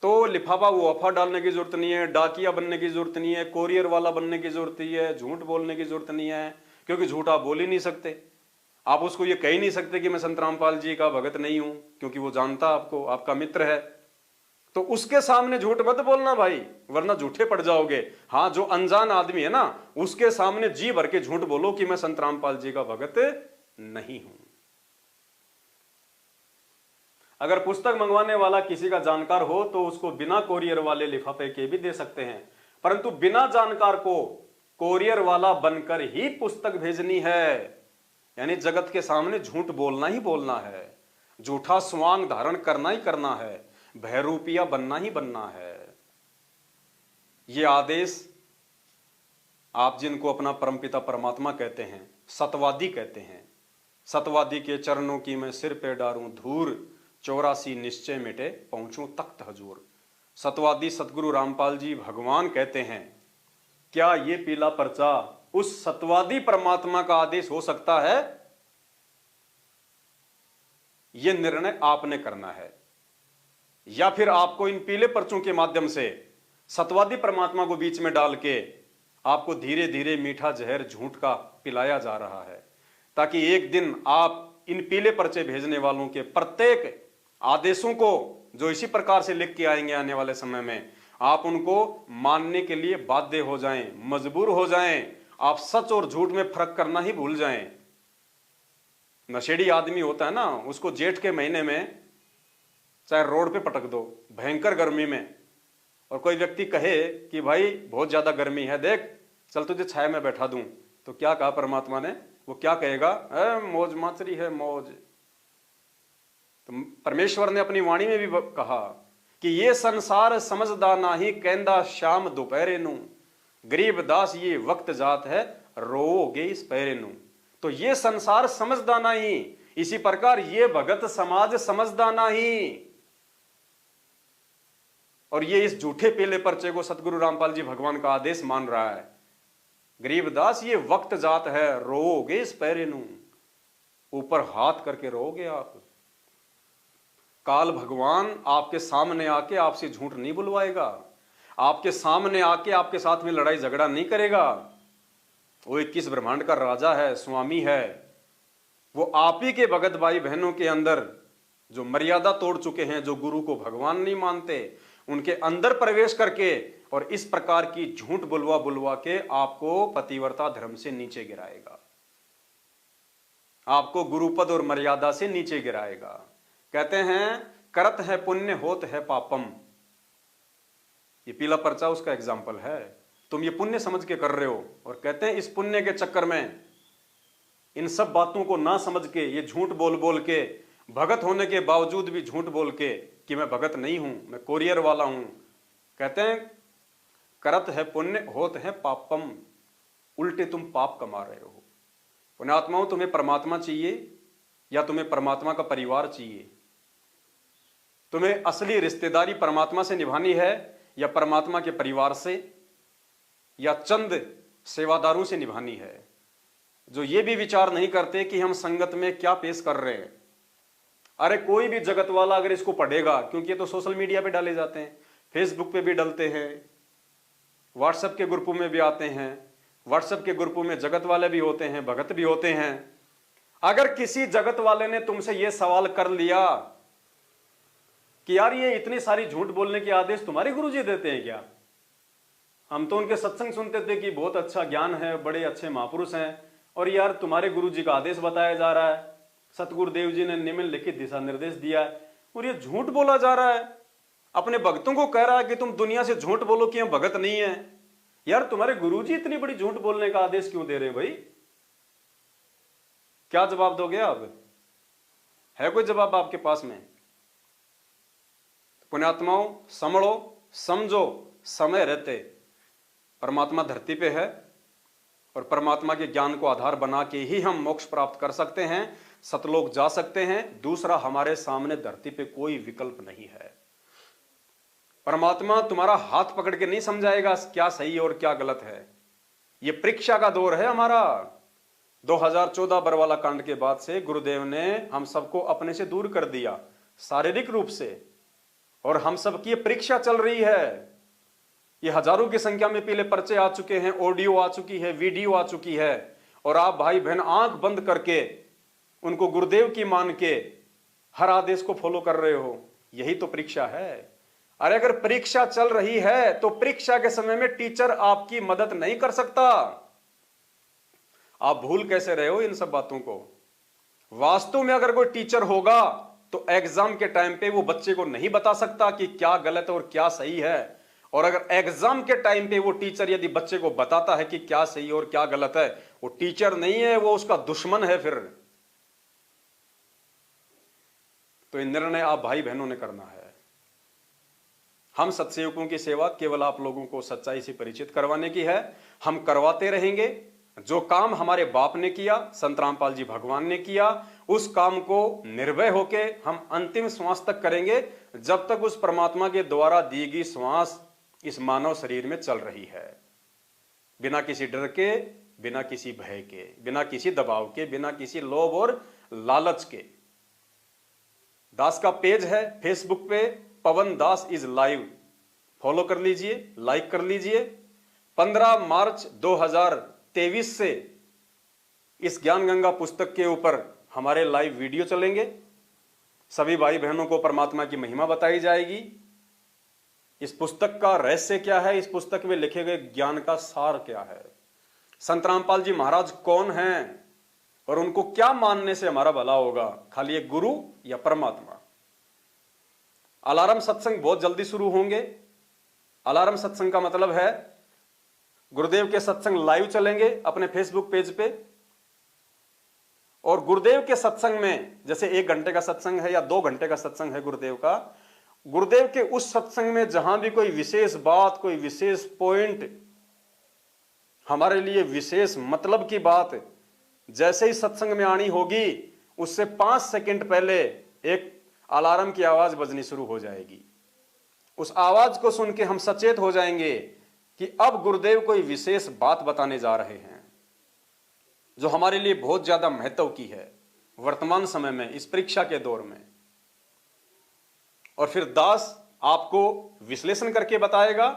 A: तो लिफाफा वो अफवाह डालने की जरूरत नहीं है, डाकिया बनने की जरूरत नहीं है, कोरियर वाला बनने की जरूरत नहीं है, झूठ बोलने की जरूरत नहीं है, क्योंकि झूठ आप बोल ही नहीं सकते। आप उसको ये कह ही नहीं सकते कि मैं संत रामपाल जी का भगत नहीं हूं, क्योंकि वो जानता आपको, आपका मित्र है। तो उसके सामने झूठ मत बोलना भाई, वरना झूठे पड़ जाओगे। हाँ, जो अनजान आदमी है ना, उसके सामने जी भर के झूठ बोलो कि मैं संत रामपाल जी का भगत नहीं हूं। अगर पुस्तक मंगवाने वाला किसी का जानकार हो तो उसको बिना कोरियर वाले लिफाफे के भी दे सकते हैं, परंतु बिना जानकार को कोरियर वाला बनकर ही पुस्तक भेजनी है। यानी जगत के सामने झूठ बोलना ही बोलना है, झूठा स्वांग धारण करना ही करना है, भयरूपिया बनना ही बनना है। ये आदेश आप जिनको अपना परमपिता परमात्मा कहते हैं, सतवादी कहते हैं, सतवादी के चरणों की मैं सिर पे डारूं धूर, 84 निश्चय मिटे पहुंचूं तख्त हजूर। सतवादी सतगुरु रामपाल जी भगवान कहते हैं, क्या ये पीला पर्चा उस सतवादी परमात्मा का आदेश हो सकता है? यह निर्णय आपने करना है, या फिर आपको इन पीले पर्चों के माध्यम से सतवादी परमात्मा को बीच में डाल के आपको धीरे धीरे मीठा जहर झूठ का पिलाया जा रहा है, ताकि एक दिन आप इन पीले पर्चे भेजने वालों के प्रत्येक आदेशों को जो इसी प्रकार से लिख के आएंगे आने वाले समय में, आप उनको मानने के लिए बाध्य हो जाएं, मजबूर हो जाएं। आप सच और झूठ में फर्क करना ही भूल जाएं। नशेड़ी आदमी होता है ना, उसको जेठ के महीने में चाहे रोड पे पटक दो भयंकर गर्मी में, और कोई व्यक्ति कहे कि भाई बहुत ज्यादा गर्मी है, देख चल तुझे छाया में बैठा दूं, तो क्या कहा परमात्मा ने? वो क्या कहेगा? मौज माचरी है मौज। तो परमेश्वर ने अपनी वाणी में भी कहा कि ये संसार समझदा नाही, कहंदा शाम दोपहरे नू, गरीब दास ये वक्त जात है, रोओगे इस पहरे नू। तो ये संसार समझदा नहीं, इसी प्रकार ये भगत समाज समझदा नहीं। और ये इस झूठे पीले पर्चे को सतगुरु रामपाल जी भगवान का आदेश मान रहा है। गरीबदास ये वक्त जात है, रोओगे इस पैरे नू, ऊपर हाथ करके रोओगे आप। काल भगवान आपके सामने आके आपसे झूठ नहीं बुलवाएगा, आपके सामने आके आपके साथ में लड़ाई झगड़ा नहीं करेगा। वो 21 ब्रह्मांड का राजा है, स्वामी है। वो आप ही के भगत भाई बहनों के अंदर जो मर्यादा तोड़ चुके हैं, जो गुरु को भगवान नहीं मानते, उनके अंदर प्रवेश करके और इस प्रकार की झूठ बुलवा बुलवा के आपको पतिव्रता धर्म से नीचे गिराएगा, आपको गुरुपद और मर्यादा से नीचे गिराएगा। कहते हैं करत है पुण्य होत है पापम। ये पीला पर्चा उसका एग्जाम्पल है। तुम ये पुण्य समझ के कर रहे हो, और कहते हैं इस पुण्य के चक्कर में इन सब बातों को ना समझ के, ये झूठ बोल बोल के, भगत होने के बावजूद भी झूठ बोल के कि मैं भगत नहीं हूं, मैं कोरियर वाला हूं। कहते हैं करत है पुण्य होत है पापम, उल्टे तुम पाप कमा रहे हो। पुण्यात्माओं, तुम्हें परमात्मा चाहिए या तुम्हें परमात्मा का परिवार चाहिए? तुम्हें असली रिश्तेदारी परमात्मा से निभानी है या परमात्मा के परिवार से या चंद सेवादारों से निभानी है, जो ये भी विचार नहीं करते कि हम संगत में क्या पेश कर रहे हैं। अरे कोई भी जगत वाला अगर इसको पढ़ेगा, क्योंकि ये तो सोशल मीडिया पे डाले जाते हैं, फेसबुक पे भी डलते हैं, व्हाट्सएप के ग्रुपों में भी आते हैं, व्हाट्सएप के ग्रुपों में जगत वाले भी होते हैं, भगत भी होते हैं। अगर किसी जगत वाले ने तुमसे यह सवाल कर लिया कि यार ये इतनी सारी झूठ बोलने के आदेश तुम्हारे गुरुजी देते हैं क्या? हम तो उनके सत्संग सुनते थे कि बहुत अच्छा ज्ञान है, बड़े अच्छे महापुरुष हैं, और यार तुम्हारे गुरुजी का आदेश बताया जा रहा है, सतगुरुदेव जी ने निम्नलिखित दिशा निर्देश दिया है, और ये झूठ बोला जा रहा है, अपने भक्तों को कह रहा है कि तुम दुनिया से झूठ बोलो कि हम भगत नहीं है। यार तुम्हारे गुरुजी इतनी बड़ी झूठ बोलने का आदेश क्यों दे रहे हैं भाई? क्या जवाब दोगे आप? है कोई जवाब आपके पास में? पुण्यात्माओं, समझो, समझो, समय रहते परमात्मा धरती पे है और परमात्मा के ज्ञान को आधार बना के ही हम मोक्ष प्राप्त कर सकते हैं, सतलोक जा सकते हैं। दूसरा, हमारे सामने धरती पे कोई विकल्प नहीं है। परमात्मा तुम्हारा हाथ पकड़ के नहीं समझाएगा क्या सही और क्या गलत है। ये परीक्षा का दौर है हमारा। 2014 बरवाला कांड के बाद से गुरुदेव ने हम सबको अपने से दूर कर दिया शारीरिक रूप से, और हम सबकी ये परीक्षा चल रही है। ये हजारों की संख्या में पीले पर्चे आ चुके हैं, ऑडियो आ चुकी है, वीडियो आ चुकी है, और आप भाई बहन आंख बंद करके उनको गुरुदेव की मान के हर आदेश को फॉलो कर रहे हो। यही तो परीक्षा है। अरे अगर परीक्षा चल रही है तो परीक्षा के समय में टीचर आपकी मदद नहीं कर सकता। आप भूल कैसे रहे हो इन सब बातों को? वास्तव में अगर कोई टीचर होगा तो एग्जाम के टाइम पे वो बच्चे को नहीं बता सकता कि क्या गलत और क्या सही है। और अगर एग्जाम के टाइम पे वो टीचर यदि बच्चे को बताता है कि क्या सही और क्या गलत है, वो टीचर नहीं है, वो उसका दुश्मन है फिर। तो ये निर्णय आप भाई बहनों ने करना है। हम सत्सेवकों की सेवा केवल आप लोगों को सच्चाई से परिचित करवाने की है। हम करवाते रहेंगे। जो काम हमारे बाप ने किया, संत रामपाल जी भगवान ने किया, उस काम को निर्भय होके हम अंतिम श्वास तक करेंगे, जब तक उस परमात्मा के द्वारा दी गई श्वास इस मानव शरीर में चल रही है। बिना किसी डर के, बिना किसी भय के, बिना किसी दबाव के, बिना किसी लोभ और लालच के। दास का पेज है फेसबुक पे, पवन दास इज लाइव, फॉलो कर लीजिए, लाइक कर लीजिए। 15 मार्च 2023 से इस ज्ञान गंगा पुस्तक के ऊपर हमारे लाइव वीडियो चलेंगे। सभी भाई बहनों को परमात्मा की महिमा बताई जाएगी। इस पुस्तक का रहस्य क्या है, इस पुस्तक में लिखे गए ज्ञान का सार क्या है, संत रामपाल जी महाराज कौन हैं और उनको क्या मानने से हमारा भला होगा, खाली एक गुरु या परमात्मा। अलार्म सत्संग बहुत जल्दी शुरू होंगे। अलार्म सत्संग का मतलब है गुरुदेव के सत्संग लाइव चलेंगे अपने फेसबुक पेज पे, और गुरुदेव के सत्संग में जैसे 1 घंटे का सत्संग है या 2 घंटे का सत्संग है गुरुदेव का, गुरुदेव के उस सत्संग में जहां भी कोई विशेष बात, कोई विशेष पॉइंट, हमारे लिए विशेष मतलब की बात जैसे ही सत्संग में आनी होगी, उससे 5 सेकंड पहले एक अलार्म की आवाज बजनी शुरू हो जाएगी। उस आवाज को सुन के हम सचेत हो जाएंगे कि अब गुरुदेव कोई विशेष बात बताने जा रहे हैं, जो हमारे लिए बहुत ज्यादा महत्व की है वर्तमान समय में, इस परीक्षा के दौर में। और फिर दास आपको विश्लेषण करके बताएगा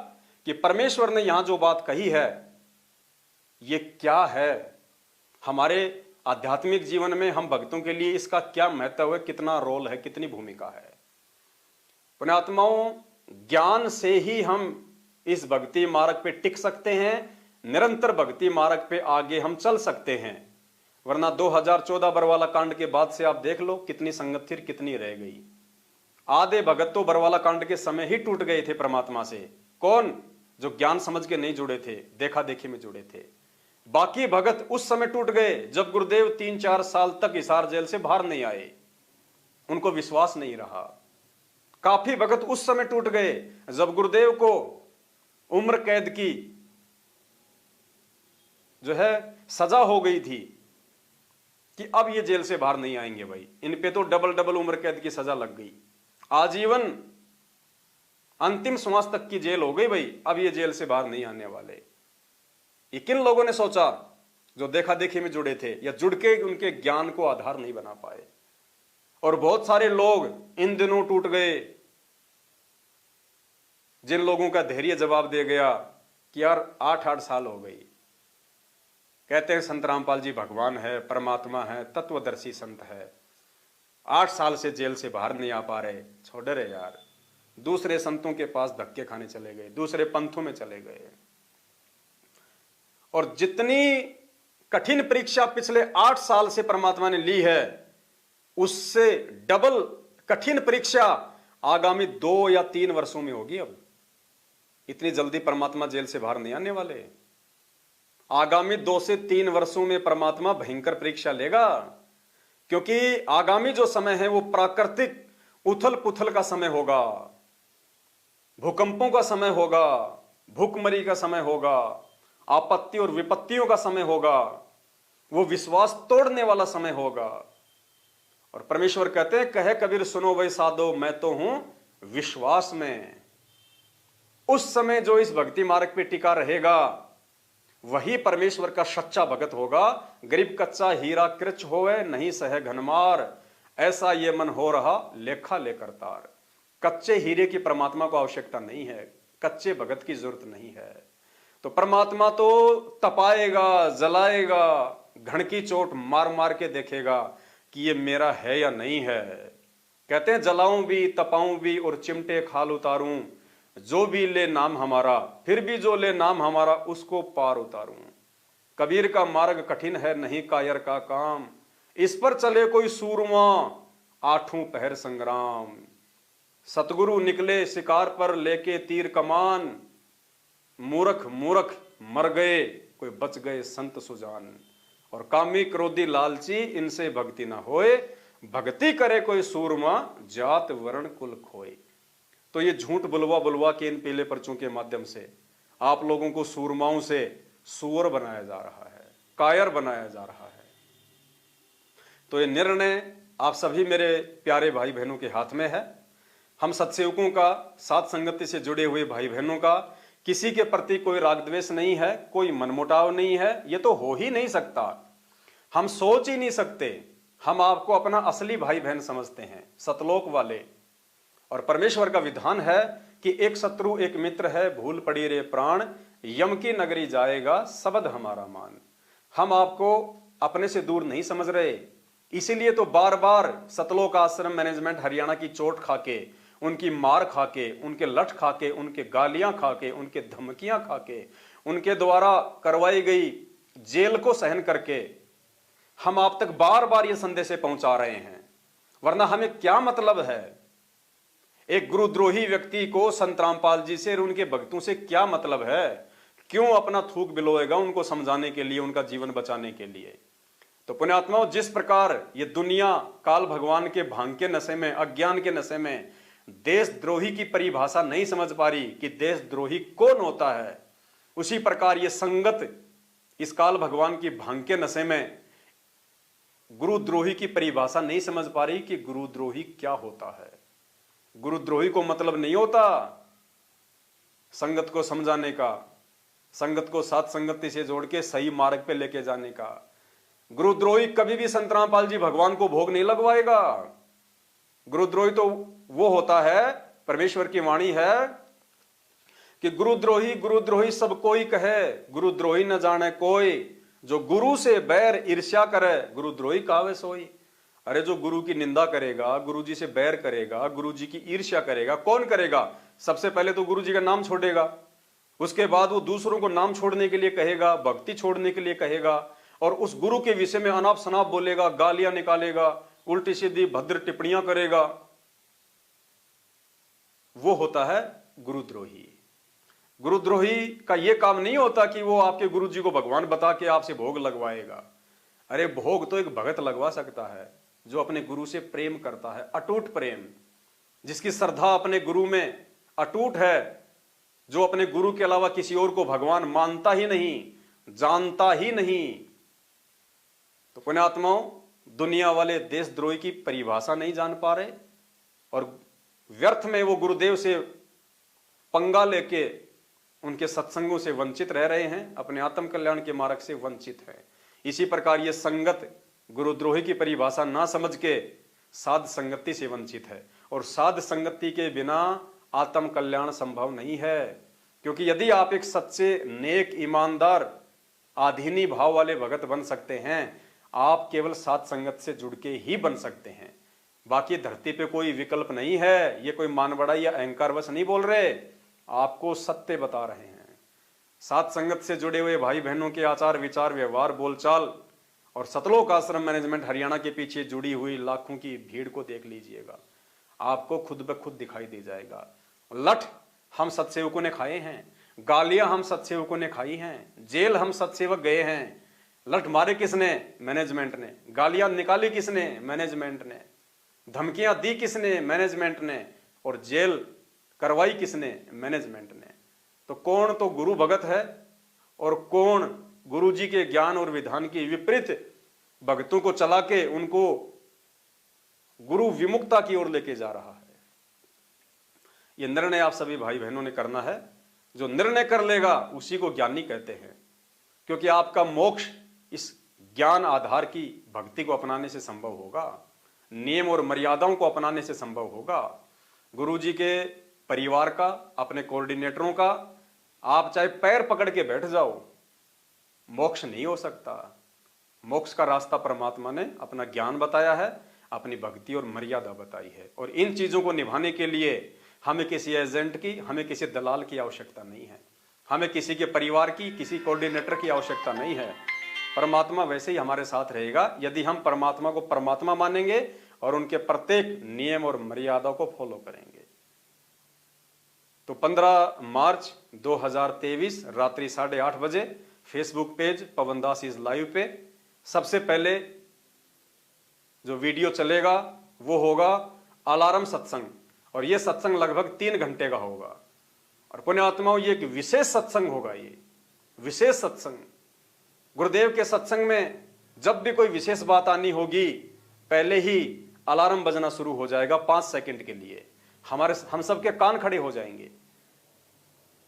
A: कि परमेश्वर ने यहां जो बात कही है ये क्या है, हमारे आध्यात्मिक जीवन में हम भक्तों के लिए इसका क्या महत्व है, कितना रोल है, कितनी भूमिका है। पुण्यात्माओं, ज्ञान से ही हम इस भक्ति मार्ग पे टिक सकते हैं, निरंतर भक्ति मार्ग पे आगे हम चल सकते हैं। वरना 2014 बरवाला कांड के बाद से आप देख लो कितनी संगत थी, कितनी रह गई। आधे भगत तो बरवाला कांड के समय ही टूट गए थे परमात्मा से। कौन? जो ज्ञान समझ के नहीं जुड़े थे, देखा देखी में जुड़े थे। बाकी भगत उस समय टूट गए जब गुरुदेव 3-4 साल तक हिसार जेल से बाहर नहीं आए, उनको विश्वास नहीं रहा। काफी भगत उस समय टूट गए जब गुरुदेव को उम्र कैद की जो है सजा हो गई थी कि अब ये जेल से बाहर नहीं आएंगे भाई, इन पे तो डबल उम्र कैद की सजा लग गई, आजीवन अंतिम श्वास तक की जेल हो गई भाई, अब ये जेल से बाहर नहीं आने वाले। ये किन लोगों ने सोचा? जो देखा देखी में जुड़े थे या जुड़ के उनके ज्ञान को आधार नहीं बना पाए। और बहुत सारे लोग इन दिनों टूट गए जिन लोगों का धैर्य जवाब दे गया कि यार 8-8 साल हो गई, कहते हैं संत रामपाल जी भगवान है, परमात्मा है, तत्वदर्शी संत है, 8 साल से जेल से बाहर नहीं आ पा रहे, छोड़ रहे यार। दूसरे संतों के पास धक्के खाने चले गए, दूसरे पंथों में चले गए। और जितनी कठिन परीक्षा पिछले 8 साल से परमात्मा ने ली है, उससे डबल कठिन परीक्षा आगामी 2 या 3 वर्षों में होगी। अब इतनी जल्दी परमात्मा जेल से बाहर नहीं आने वाले। आगामी 2 से 3 वर्षों में परमात्मा भयंकर परीक्षा लेगा, क्योंकि आगामी जो समय है वो प्राकृतिक उथल पुथल का समय होगा, भूकंपों का समय होगा, भूखमरी का समय होगा, आपत्ति और विपत्तियों का समय होगा, वो विश्वास तोड़ने वाला समय होगा। और परमेश्वर कहते हैं, कहे कबीर सुनो वही साधो, मैं तो हूं विश्वास में। उस समय जो इस भक्ति मार्ग पे टिका रहेगा वही परमेश्वर का सच्चा भगत होगा। गरीब कच्चा हीरा कृच होवे, नहीं सहे घनमार, ऐसा ये मन हो रहा लेखा लेकर तार। कच्चे हीरे की परमात्मा को आवश्यकता नहीं है, कच्चे भगत की जरूरत नहीं है। तो परमात्मा तो तपाएगा, जलाएगा, घण की चोट मार मार के देखेगा कि ये मेरा है या नहीं है। कहते हैं जलाऊं भी, तपाऊं भी और चिमटे खाल उतारूं, जो भी ले नाम हमारा, फिर भी जो ले नाम हमारा, उसको पार उतारूं। कबीर का मार्ग कठिन है, नहीं कायर का काम, इस पर चले कोई सूरमा, आठों पहर संग्राम। सतगुरु निकले शिकार पर लेके तीर कमान, मूर्ख मूर्ख मर गए, कोई बच गए संत सुजान। और कामी क्रोधी लालची, इनसे भक्ति ना होए, भक्ति करे कोई सूरमा, जात वर्ण कुल खोए। तो ये झूठ बुलवा बुलवा के इन पीले पर्चों के माध्यम से आप लोगों को सूरमाओं से सूअर बनाया जा रहा है, कायर बनाया जा रहा है। तो ये निर्णय आप सभी मेरे प्यारे भाई बहनों के हाथ में है। हम सत्सेवकों का, साथ संगति से जुड़े हुए भाई बहनों का किसी के प्रति कोई राग द्वेष नहीं है, कोई मनमुटाव नहीं है, ये तो हो ही नहीं सकता, हम सोच ही नहीं सकते। हम आपको अपना असली भाई बहन समझते हैं, सतलोक वाले। और परमेश्वर का विधान है कि एक शत्रु एक मित्र है, भूल पड़ी रे प्राण, यम की नगरी जाएगा शब्द हमारा मान। हम आपको अपने से दूर नहीं समझ रहे, इसीलिए तो बार बार सतलोक आश्रम मैनेजमेंट हरियाणा की चोट खाके, उनकी मार खाके, उनके लठ खाके, उनके गालियां खाके, उनके धमकियां खाके, उनके द्वारा करवाई गई जेल को सहन करके हम आप तक बार बार ये संदेश पहुंचा रहे हैं। वरना हमें क्या मतलब है एक गुरुद्रोही व्यक्ति को संत रामपाल जी से और उनके भक्तों से क्या मतलब है? क्यों अपना थूक बिलोएगा उनको समझाने के लिए, उनका जीवन बचाने के लिए? तो पुण्यात्माओं, जिस प्रकार ये दुनिया काल भगवान के भांग के नशे में, अज्ञान के नशे में देशद्रोही की परिभाषा नहीं समझ पा रही कि देशद्रोही कौन होता है, उसी प्रकार ये संगत इस काल भगवान की भांग के नशे में गुरुद्रोही की परिभाषा नहीं समझ पा रही कि गुरुद्रोही क्या होता है। गुरुद्रोही को मतलब नहीं होता संगत को समझाने का, संगत को साथ संगति से जोड़ के सही मार्ग पे लेके जाने का। गुरुद्रोही कभी भी संत रामपाल जी भगवान को भोग नहीं लगवाएगा। गुरुद्रोही तो वो होता है, परमेश्वर की वाणी है कि गुरुद्रोही गुरुद्रोही सब कोई कहे, गुरुद्रोही न जाने कोई, जो गुरु से बैर ईर्ष्या करे, गुरुद्रोही कावे सोई। अरे जो गुरु की निंदा करेगा, गुरु जी से बैर करेगा, गुरु जी की ईर्ष्या करेगा, कौन करेगा? सबसे पहले तो गुरु जी का नाम छोड़ेगा, उसके बाद वो दूसरों को नाम छोड़ने के लिए कहेगा, भक्ति छोड़ने के लिए कहेगा, और उस गुरु के विषय में अनाप शनाप बोलेगा, गालियां निकालेगा, उल्टी सीधी भद्र टिप्पणियां करेगा। वो होता है गुरुद्रोही। गुरुद्रोही का यह काम नहीं होता कि वो आपके गुरु जी को भगवान बता के आपसे भोग लगवाएगा। अरे भोग तो एक भगत लगवा सकता है जो अपने गुरु से प्रेम करता है, अटूट प्रेम, जिसकी श्रद्धा अपने गुरु में अटूट है, जो अपने गुरु के अलावा किसी और को भगवान मानता ही नहीं, जानता ही नहीं। तो पुण्यात्माओं, दुनिया वाले देशद्रोही की परिभाषा नहीं जान पा रहे और व्यर्थ में वो गुरुदेव से पंगा लेके उनके सत्संगों से वंचित रह रहे हैं, अपने आत्म कल्याण के मार्ग से वंचित है। इसी प्रकार ये संगत गुरुद्रोही की परिभाषा ना समझ के साध संगति से वंचित है, और साध संगति के बिना आत्म कल्याण संभव नहीं है। क्योंकि यदि आप एक सच्चे नेक ईमानदार आधीनी भाव वाले भगत बन सकते हैं, आप केवल साध संगत से जुड़ के ही बन सकते हैं। बाकी धरती पे कोई विकल्प नहीं है। ये कोई मान बड़ाई या अहंकार वश नहीं बोल रहे, आपको सत्य बता रहे हैं। साथ संगत से जुड़े हुए भाई बहनों के आचार विचार, व्यवहार, बोलचाल और सतलोक आश्रम मैनेजमेंट हरियाणा के पीछे जुड़ी हुई लाखों की भीड़ को देख लीजिएगा। आपको खुद ब खुद दिखाई दे जाएगा। लठ हम सत्सेवकों ने खाए हैं, गालियां हम सत्सेवकों ने खाई हैं, जेल हम सत्सेवक गए हैं। लठ मारे किसने? मैनेजमेंट ने। गालियां निकाली किसने? मैनेजमेंट ने। धमकियां दी किसने? मैनेजमेंट ने। और जेल करवाई किसने? मैनेजमेंट ने। तो कौन तो गुरु भगत है और कौन गुरु जी के ज्ञान और विधान की विपरीत भक्तों को चला के उनको गुरु विमुक्ता की ओर लेके जा रहा है। यह निर्णय आप सभी भाई बहनों ने करना है। जो निर्णय कर लेगा उसी को ज्ञानी कहते हैं, क्योंकि आपका मोक्ष इस ज्ञान आधार की भक्ति को अपनाने से संभव होगा, नियम और मर्यादाओं को अपनाने से संभव होगा। गुरु जी के परिवार का, अपने कोऑर्डिनेटरों का आप चाहे पैर पकड़ के बैठ जाओ, मोक्ष नहीं हो सकता। मोक्ष का रास्ता परमात्मा ने अपना ज्ञान बताया है, अपनी भक्ति और मर्यादा बताई है। और इन चीजों को निभाने के लिए हमें किसी एजेंट की, हमें किसी दलाल की आवश्यकता नहीं है, हमें किसी के परिवार की, किसी कोऑर्डिनेटर की आवश्यकता नहीं है। परमात्मा वैसे ही हमारे साथ रहेगा यदि हम परमात्मा को परमात्मा मानेंगे और उनके प्रत्येक नियम और मर्यादा को फॉलो करेंगे। तो 15 मार्च 2023 रात्रि 8:30 बजे Facebook page Pawan Das is live पे सबसे पहले जो वीडियो चलेगा वो होगा अलार्म सत्संग, और ये सत्संग लगभग 3 घंटे का होगा। और पुण्यात्माओं, ये एक विशेष सत्संग होगा। ये विशेष सत्संग, गुरुदेव के सत्संग में जब भी कोई विशेष बात आनी होगी पहले ही अलार्म बजना शुरू हो जाएगा 5 सेकंड के लिए। हम सबके कान खड़े हो जाएंगे,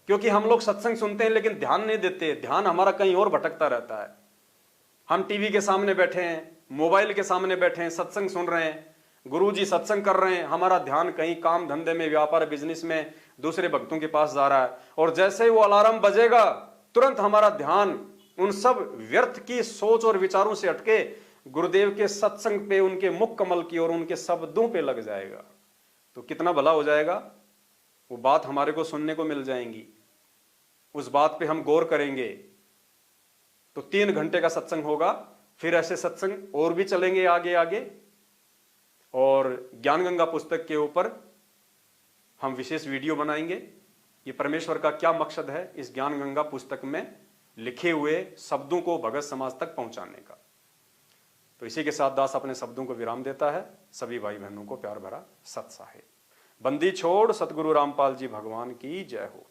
A: क्योंकि हम लोग सत्संग सुनते हैं लेकिन ध्यान नहीं देते, ध्यान हमारा कहीं और भटकता रहता है। हम टीवी के सामने बैठे हैं, मोबाइल के सामने बैठे हैं, सत्संग सुन रहे हैं, गुरुजी सत्संग कर रहे हैं, हमारा ध्यान कहीं काम धंधे में, व्यापार बिजनेस में, दूसरे भक्तों के पास जा रहा है। और जैसे ही वो अलार्म बजेगा तुरंत हमारा ध्यान उन सब व्यर्थ की सोच और विचारों से हटके गुरुदेव के सत्संग पे, उनके मुख कमल की और उनके शब्दों पे लग जाएगा। तो कितना भला हो जाएगा। वो बात हमारे को सुनने को मिल जाएंगी, उस बात पे हम गौर करेंगे। तो 3 घंटे का सत्संग होगा। फिर ऐसे सत्संग और भी चलेंगे आगे आगे, और ज्ञान गंगा पुस्तक के ऊपर हम विशेष वीडियो बनाएंगे। ये परमेश्वर का क्या मकसद है इस ज्ञान गंगा पुस्तक में लिखे हुए शब्दों को भगत समाज तक पहुंचाने का। तो इसी के साथ दास अपने शब्दों को विराम देता है। सभी भाई बहनों को प्यार भरा सत साहिब। बंदी छोड़ सतगुरु रामपाल जी भगवान की जय हो।